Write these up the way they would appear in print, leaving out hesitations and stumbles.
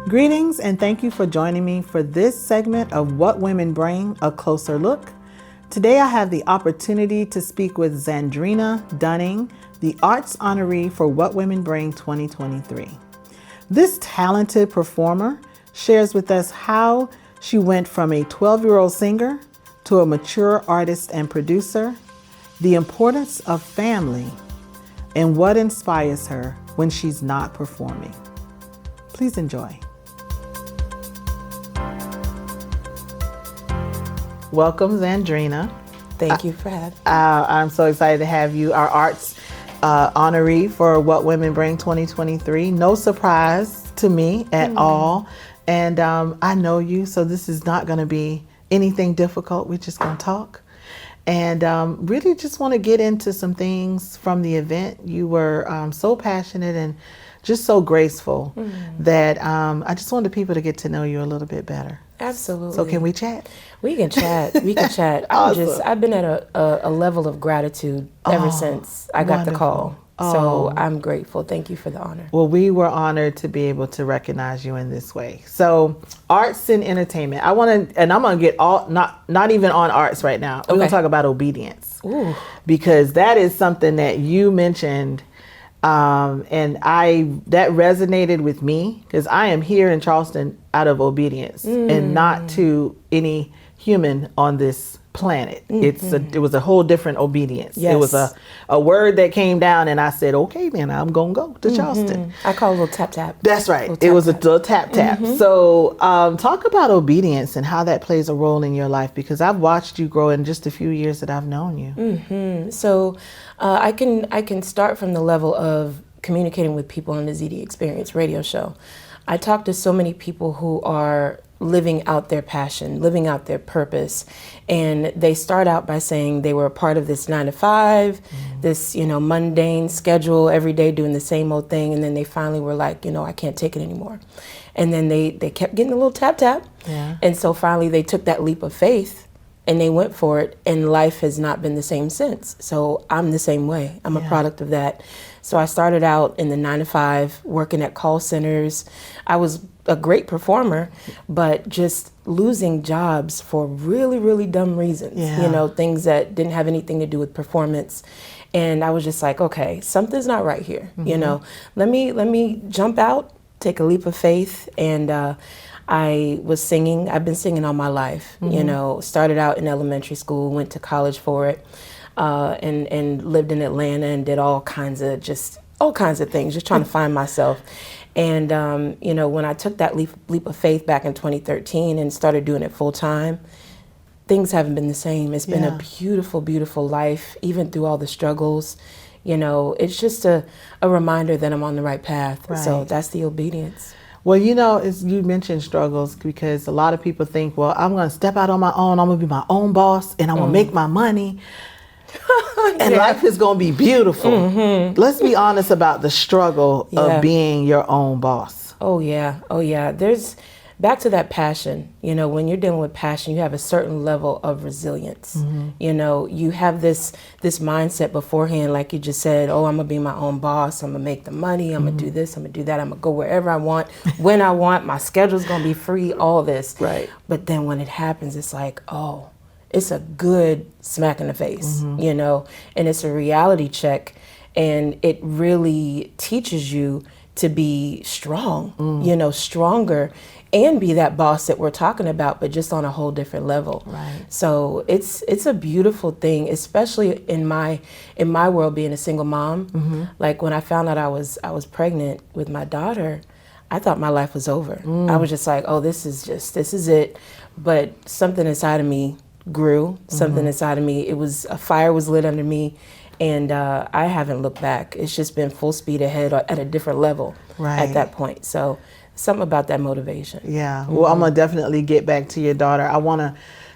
Greetings and thank you for joining me for this segment of What Women Bring, a closer look. Today I have the opportunity to speak with Zandrina Dunning, the Arts Honoree for What Women Bring 2023. This talented performer shares with us how she went from a 12-year-old singer to a mature artist and producer, the importance of family, and what inspires her when she's not performing. Please enjoy. Welcome, Zandrina. Thank you for having me. I'm so excited to have you, our Arts Honoree for What Women Bring 2023. No surprise to me at all. And I know you, so this is not going to be anything difficult. We're just going to talk. And really just want to get into some things from the event. You were so passionate and just so graceful that I just wanted people to get to know you a little bit better. Absolutely. So can we chat? We can chat. We can chat. Awesome. I've been at a level of gratitude ever since I got the call. So I'm grateful. Thank you for the honor. Well, we were honored to be able to recognize you in this way. So arts and entertainment. I'm going to get not even on arts right now. We're going to talk about obedience. Ooh. Because that is something that you mentioned. And that resonated with me because I am here in Charleston out of obedience and not to any human on this planet. It was a whole different obedience. Yes. It was a word that came down and I said, okay, then I'm going to go to Charleston. I call it a little tap tap. That's right. It was a little tap tap. So talk about obedience and how that plays a role in your life, because I've watched you grow in just a few years that I've known you. So I can start from the level of communicating with people on the ZD Experience radio show. I talk to so many people who are living out their passion, living out their purpose. And they start out by saying they were a part of this 9 to 5, this, mundane schedule every day doing the same old thing. And then they finally were like, I can't take it anymore. And then they kept getting a little tap tap. Yeah. And so finally they took that leap of faith and they went for it, and life has not been the same since. So I'm the same way. I'm a product of that. So I started out in the 9 to 5, working at call centers. I was a great performer, but just losing jobs for really, really dumb reasons. Yeah. Things that didn't have anything to do with performance. And I was just like, okay, something's not right here. Let me jump out, take a leap of faith. And I was singing. I've been singing all my life. Started out in elementary school, went to college for it. And lived in Atlanta and did all kinds of things, just trying to find myself. And, when I took that leap of faith back in 2013 and started doing it full time, things haven't been the same. It's been a beautiful, beautiful life, even through all the struggles. It's just a reminder that I'm on the right path. Right. So that's the obedience. Well, as you mentioned struggles, because a lot of people think, well, I'm going to step out on my own. I'm going to be my own boss and I'm going to make my money. And life is going to be beautiful. Let's be honest about the struggle of being your own boss. Oh, yeah. There's back to that passion. When you're dealing with passion, you have a certain level of resilience. You have this mindset beforehand, like you just said, oh, I'm going to be my own boss. I'm going to make the money. I'm going to do this. I'm going to do that. I'm going to go wherever I want, when I want. My schedule's going to be free, all this. Right. But then when it happens, it's like, oh, it's a good smack in the face, and it's a reality check, and it really teaches you to be strong, stronger, and be that boss that we're talking about, but just on a whole different level. Right. So it's a beautiful thing, especially in my world, being a single mom. Like when I found out I was pregnant with my daughter, I thought my life was over. I was just like, oh, this is it. But something inside of me grew, something inside of me. A fire was lit under me, and I haven't looked back. It's just been full speed ahead at a different level at that point. So something about that motivation. Yeah. Well, I'm going to definitely get back to your daughter. I want to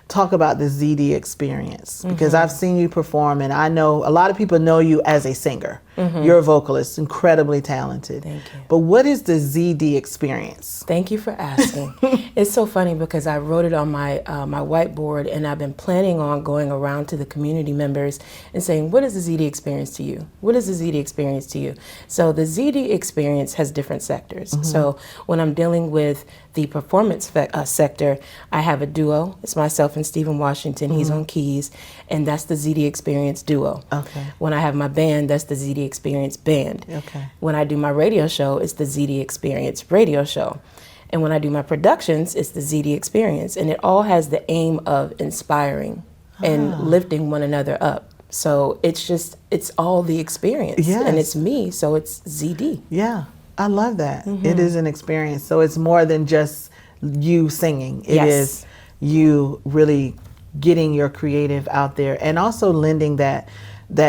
talk about the ZD experience, because I've seen you perform, and I know a lot of people know you as a singer. You're a vocalist, incredibly talented. Thank you. But what is the ZD experience? Thank you for asking. It's so funny because I wrote it on my my whiteboard, and I've been planning on going around to the community members and saying, what is the ZD experience to you? What is the ZD experience to you? So the ZD experience has different sectors. So when I'm dealing with the performance sector, I have a duo. It's myself and Stephen Washington. He's on keys, and that's the ZD experience duo. Okay. When I have my band, that's the ZD experience band. Okay. When I do my radio show, it's the ZD experience radio show. And when I do my productions, it's the ZD experience. And it all has the aim of inspiring and lifting one another up. So it's all the experience. Yes. And it's me, so it's ZD. Yeah, I love that. It is an experience. So it's more than just you singing. It is you really getting your creative out there, and also lending that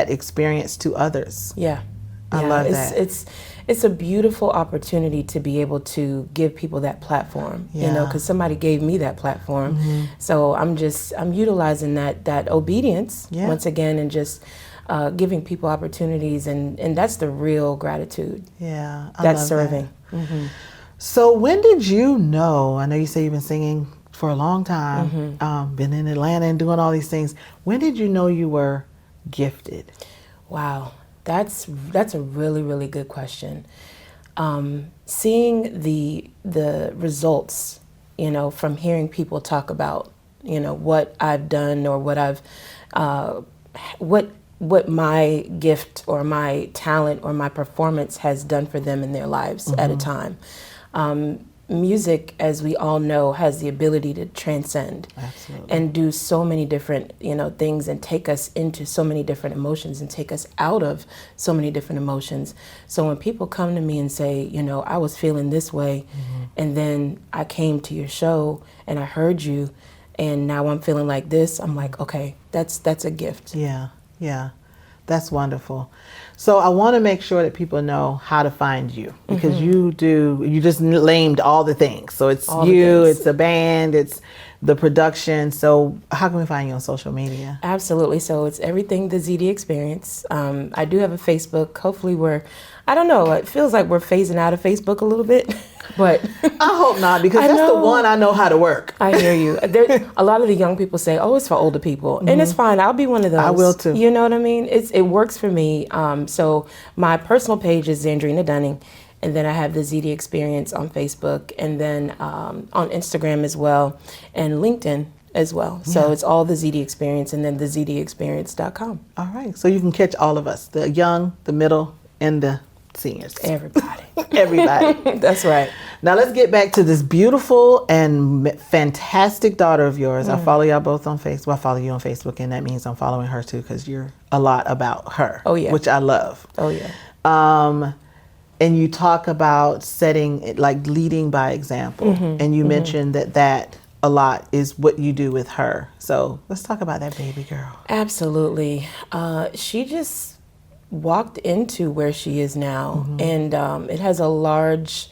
experience to others. Yeah. I love that. It's a beautiful opportunity to be able to give people that platform, you know, because somebody gave me that platform. So I'm utilizing that obedience once again, and just giving people opportunities, and that's the real gratitude. Yeah, I That's love serving. that. So when did you know, I know you say you've been singing for a long time, been in Atlanta and doing all these things. When did you know you were gifted? Wow, that's a really, really good question. Seeing the results, you know, from hearing people talk about, you know, what I've done, or what I've what my gift or my talent or my performance has done for them in their lives at a time. Music, as we all know, has the ability to transcend. Absolutely. And do so many different, you know, things, and take us into so many different emotions, and take us out of so many different emotions. So when people come to me and say, you know, I was feeling this way, and then I came to your show and I heard you, and now I'm feeling like this, I'm like, okay, that's a gift. Yeah, yeah. That's wonderful. So I want to make sure that people know how to find you, because you just named all the things. So it's All the you, things. it's the band, it's the production. So how can we find you on social media? Absolutely. So it's everything the ZD experience. I do have a Facebook. Hopefully I don't know, it feels like we're phasing out of Facebook a little bit, but I hope not, because that's the one I know how to work. I hear you. A lot of the young people say, oh, it's for older people. And it's fine. I'll be one of those. I will too. You know what I mean? It works for me. So my personal page is Zandrina Dunning. And then I have the ZD Experience on Facebook, and then on Instagram as well, and LinkedIn as well. So it's all the ZD Experience, and then the ZDExperience.com. All right. So you can catch all of us, the young, the middle, and the seniors. Everybody. Everybody. That's right. Now let's get back to this beautiful and fantastic daughter of yours. I follow y'all both on Facebook. Well, I follow you on Facebook, and that means I'm following her too, because you're a lot about her. Oh, yeah. Which I love. Oh, yeah. And you talk about setting, like leading by example. And you mentioned that a lot is what you do with her. So let's talk about that baby girl. Absolutely. She just walked into where she is now, and it has a large,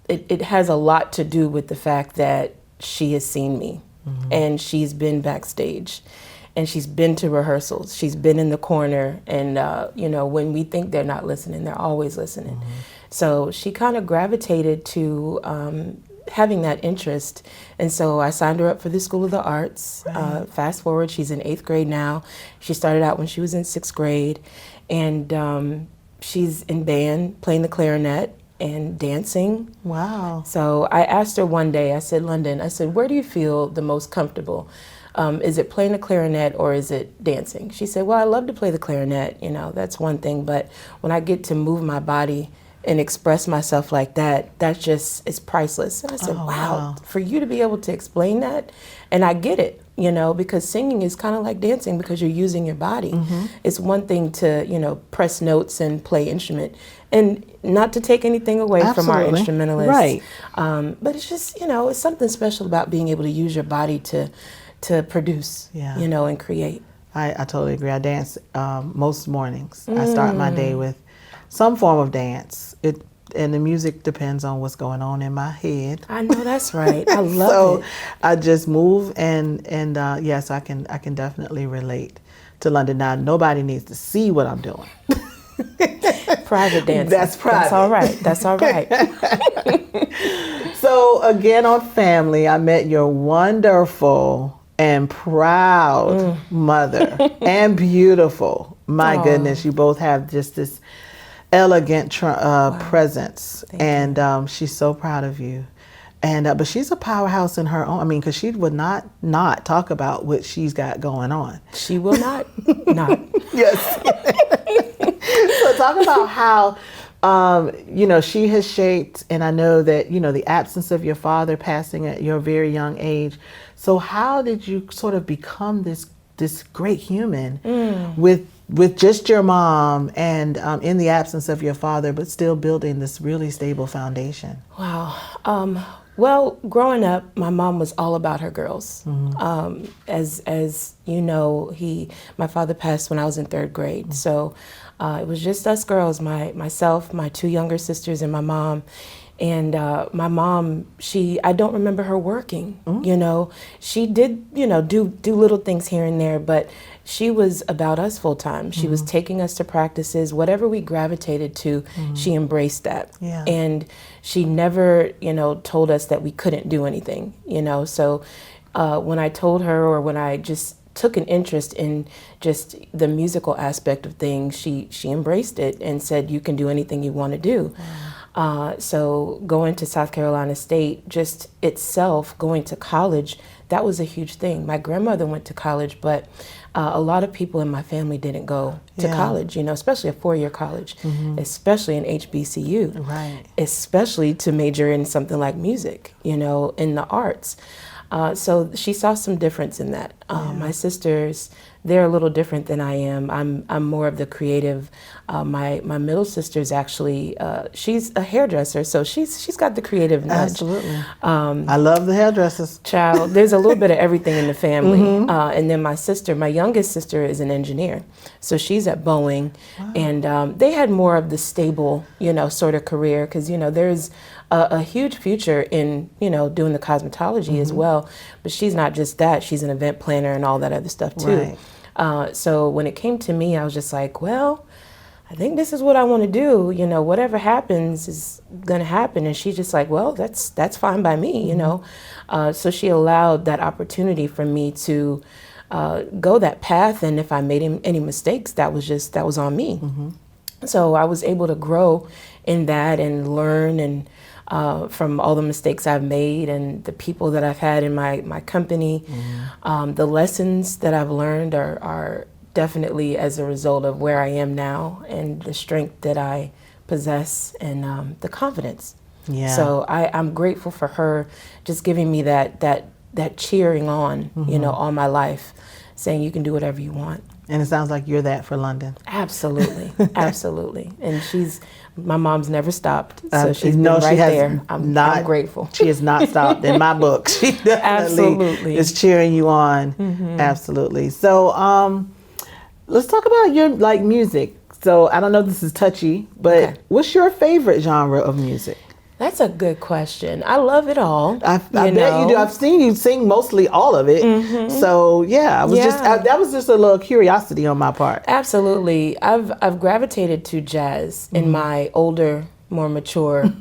it has a lot to do with the fact that she has seen me, and she's been backstage, and she's been to rehearsals, she's been in the corner, and you know, when we think they're not listening, they're always listening. So she kind of gravitated to having that interest, and so I signed her up for the School of the Arts. Fast forward, she's in 8th grade now. She started out when she was in 6th grade, and she's in band, playing the clarinet and dancing. Wow. So I asked her one day, I said, London, I said, where do you feel the most comfortable? Is it playing the clarinet or is it dancing? She said, well, I love to play the clarinet, you know, that's one thing, but when I get to move my body and express myself like that, that's just, it's priceless. And I said, wow, for you to be able to explain that, and I get it, you know, because singing is kind of like dancing because you're using your body. It's one thing to, you know, press notes and play instrument, and not to take anything away from our instrumentalists. Right. But it's just, you know, it's something special about being able to use your body to produce, you know, and create. I totally agree. I dance most mornings. I start my day with some form of dance. and the music depends on what's going on in my head. I know that's right. I love So it. I just move, and yes, I can definitely relate to London. Now nobody needs to see what I'm doing. Private dancing. That's private. That's all right. That's all right. So again, on family, I met your wonderful and proud mother, and beautiful. My goodness, you both have just this elegant presence, and she's so proud of you. And but she's a powerhouse in her own. I mean, because she would not talk about what she's got going on. She will not. Not. Yes. So talk about how she has shaped, and I know that the absence of your father passing at your very young age. So how did you sort of become this great human with just your mom, and in the absence of your father, but still building this really stable foundation? Wow. Well, growing up, my mom was all about her girls. As you know, my father passed when I was in 3rd grade. So it was just us girls, myself, my 2 younger sisters, and my mom. And my mom, I don't remember her working. She did, do little things here and there, but she was about us full time. She was taking us to practices, whatever we gravitated to, she embraced that. Yeah. And she never, told us that we couldn't do anything, So when I told her, or when I just took an interest in just the musical aspect of things, she embraced it and said, you can do anything you want to do. So going to South Carolina State, just itself, going to college, that was a huge thing. My grandmother went to college, but a lot of people in my family didn't go to college, especially a 4-year college, especially an HBCU, right? Especially to major in something like music, in the arts. So she saw some difference in that. My sisters, they're a little different than I am. I'm more of the creative. My middle sister's actually, she's a hairdresser, so she's got the creative nudge. Absolutely. I love the hairdressers. Child, there's a little bit of everything in the family. And then my youngest sister is an engineer, so she's at Boeing. Wow. And they had more of the stable, sort of career, because there's a huge future in doing the cosmetology as well. But she's not just that; she's an event planner and all that other stuff too. Right. So when it came to me, I was just like, well, I think this is what I want to do. Whatever happens is going to happen. And she's just like, well, that's fine by me, So she allowed that opportunity for me to go that path. And if I made any mistakes, that was on me. So I was able to grow in that and learn and from all the mistakes I've made and the people that I've had in my company. The lessons that I've learned are definitely as a result of where I am now and the strength that I possess and the confidence. Yeah. So I'm grateful for her just giving me that cheering on, all my life, saying you can do whatever you want. And it sounds like you're that for London. Absolutely, absolutely. And my mom's never stopped, so she's been right there. I'm grateful. She has not stopped in my book. She definitely is cheering you on. Absolutely. So let's talk about your music. So I don't know if this is touchy, but what's your favorite genre of music? That's a good question. I love it all. I bet you do. I've seen you sing mostly all of it. So yeah, that was just a little curiosity on my part. Absolutely. I've gravitated to jazz in my older, more mature,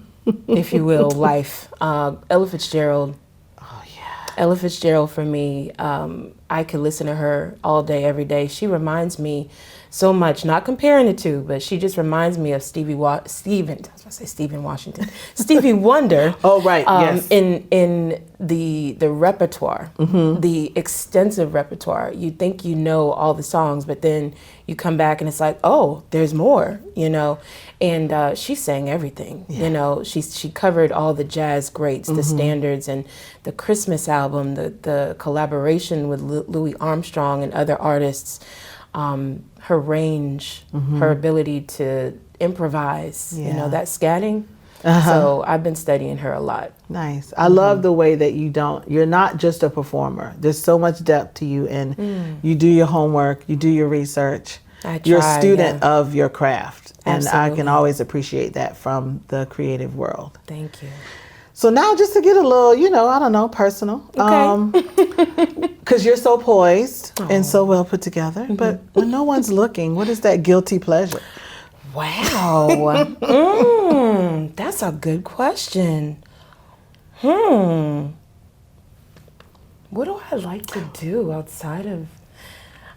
if you will, life. Ella Fitzgerald. Oh yeah. Ella Fitzgerald for me. I could listen to her all day, every day. She reminds me so much, not comparing the two, but she just reminds me of Stevie Wonder. Oh, right, yes. In the repertoire, the extensive repertoire. You think you know all the songs, but then you come back and it's like, oh, there's more, And she sang everything, She covered all the jazz greats, the standards, and the Christmas album, the collaboration with Louis Armstrong and other artists. Her range, her ability to improvise, that scatting. So I've been studying her a lot. Nice. I love the way that you're not just a performer. There's so much depth to you, and you do your homework, you do your research. you're a student of your craft. And I can Absolutely. always appreciate that from the creative world. Thank you. So now just to get a little, I don't know, personal. Okay. Because you're so poised and so well put together. But when no one's looking, what is that guilty pleasure? Wow. That's a good question. What do I like to do outside of...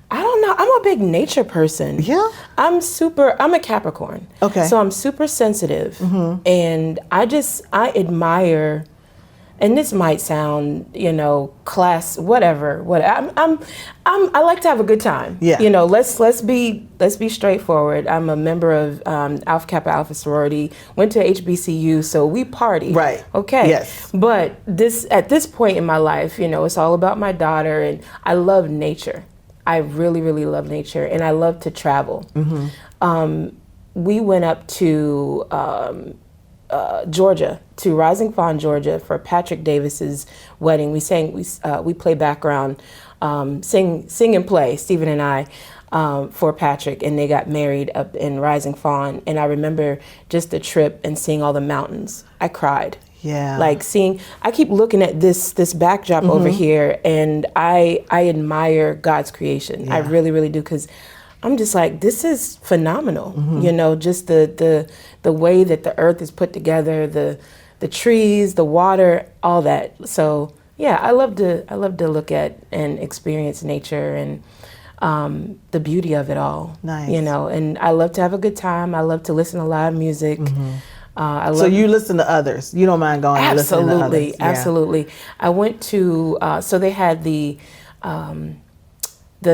I don't know. I'm a big nature person. Yeah? I'm a Capricorn. Okay. So I'm super sensitive. And I admire, and this might sound, class, whatever. I like to have a good time. Yeah. Let's be straightforward. I'm a member of Alpha Kappa Alpha sorority, went to HBCU, so we party. Right. Okay. Yes. But at this point in my life, it's all about my daughter, and I love nature. I really, really love nature, and I love to travel. We went up to Georgia, to Rising Fawn, Georgia, for Patrick Davis's wedding. We play background, sing and play, Stephen and I, for Patrick, and they got married up in Rising Fawn. And I remember just the trip and seeing all the mountains. I cried. Yeah. Like I keep looking at this backdrop over here, and I admire God's creation. Yeah. I really, really do, because I'm just like, this is phenomenal. Just the way that the earth is put together, the trees, the water, all that. So yeah, I love to look at and experience nature and the beauty of it all. Nice. And I love to have a good time. I love to listen to live music. So you listen to others. You don't mind going and listening to others. Absolutely, Yeah. absolutely. I went to so they had the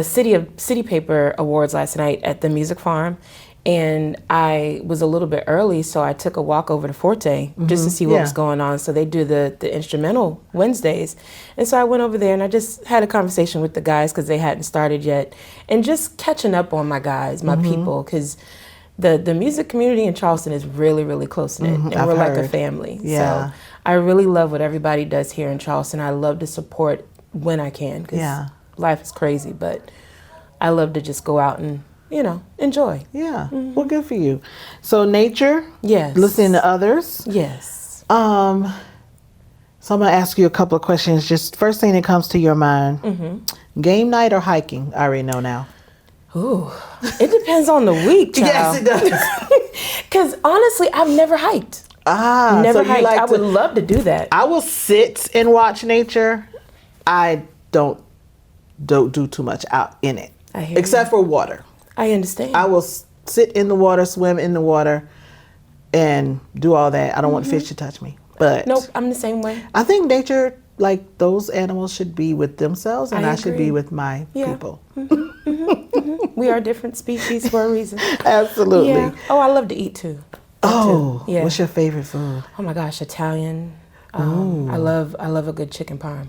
City Paper Awards last night at the Music Farm, and I was a little bit early, so I took a walk over to Forte just to see what was going on. So they do the instrumental Wednesdays, and so I went over there and I just had a conversation with the guys because they hadn't started yet, and just catching up on my guys, my people, because the music community in Charleston is really, really close-knit, and I've we're like heard. a family. Yeah. So I really love what everybody does here in Charleston. I love to support when I can, because life is crazy, but I love to just go out and, enjoy. Yeah. Well, good for you. So nature. Yes. Listening to others. Yes. So I'm going to ask you a couple of questions. Just first thing that comes to your mind. Game night or hiking? I already know now. Ooh, it depends on the week, child. Yes, it does. Because honestly, I've never hiked. Never so you hiked. like I would love to do that. I will sit and watch nature. I don't do too much out in it. I hear except for water. I understand. I will sit in the water, swim in the water, and do all that. I don't want fish to touch me. But Nope, I'm the same way. I think nature, like those animals, should be with themselves, and I should be agree. with my people. We are different species for a reason. Absolutely. Yeah. Oh, I love to eat too. Oh, Yeah. what's your favorite food? Oh my gosh, Italian. I love a good chicken parm.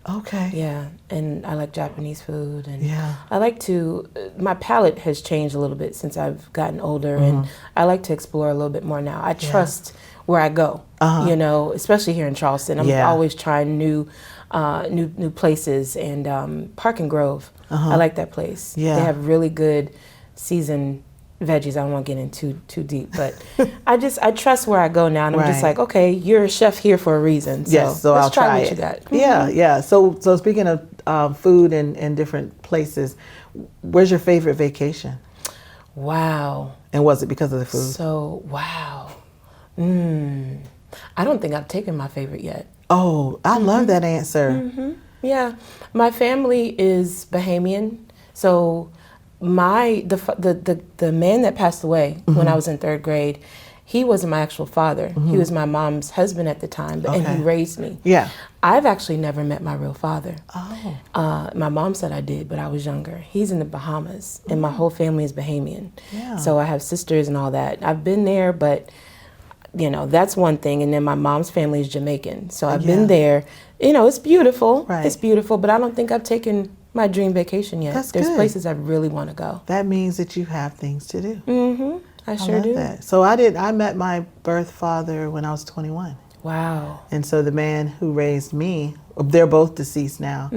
Okay. Yeah, and I like Japanese food, and Yeah. I like to. My palate has changed a little bit since I've gotten older, and I like to explore a little bit more now. I trust where I go, especially here in Charleston. I'm always trying new places, and Park and Grove. I like that place. Yeah. They have really good seasoned veggies. I don't want to get into too deep, but I trust where I go now, and I'm just Right. like, okay, you're a chef here for a reason. So Yes, so let's I'll try try what it. you got. Yeah, yeah. So speaking of food and different places, where's your favorite vacation? Wow. And was it because of the food? So, wow. I don't think I've taken my favorite yet. Oh, I love that answer. Yeah. My family is Bahamian. So the man that passed away when I was in third grade, he wasn't my actual father. He was my mom's husband at the time, and he raised me. Yeah. I've actually never met my real father. Oh. My mom said I did, but I was younger. He's in the Bahamas, and my whole family is Bahamian. Yeah. So I have sisters and all that. I've been there, but that's one thing. And then my mom's family is Jamaican. So I've been there. It's beautiful. Right. It's beautiful, but I don't think I've taken my dream vacation yet. That's There's good. places I really want to go. That means that you have things to do. I I sure love do. that. So I met my birth father when I was 21. Wow. And so the man who raised me, they're both deceased now.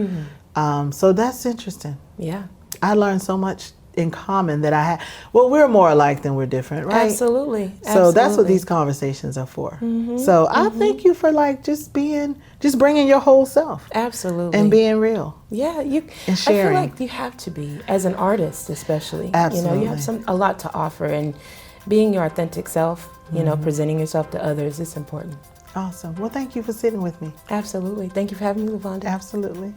So that's interesting. Yeah. I learned so much in common that I have. Well, we're more alike than we're different, right? Absolutely. So that's what these conversations are for. So I thank you for like just bringing your whole self. Absolutely. And being real. Yeah, and sharing. I feel like you have to be, as an artist especially. Absolutely. You have a lot to offer, and being your authentic self, presenting yourself to others is important. Awesome. Well, thank you for sitting with me. Absolutely. Thank you for having me, LaVonda. Absolutely.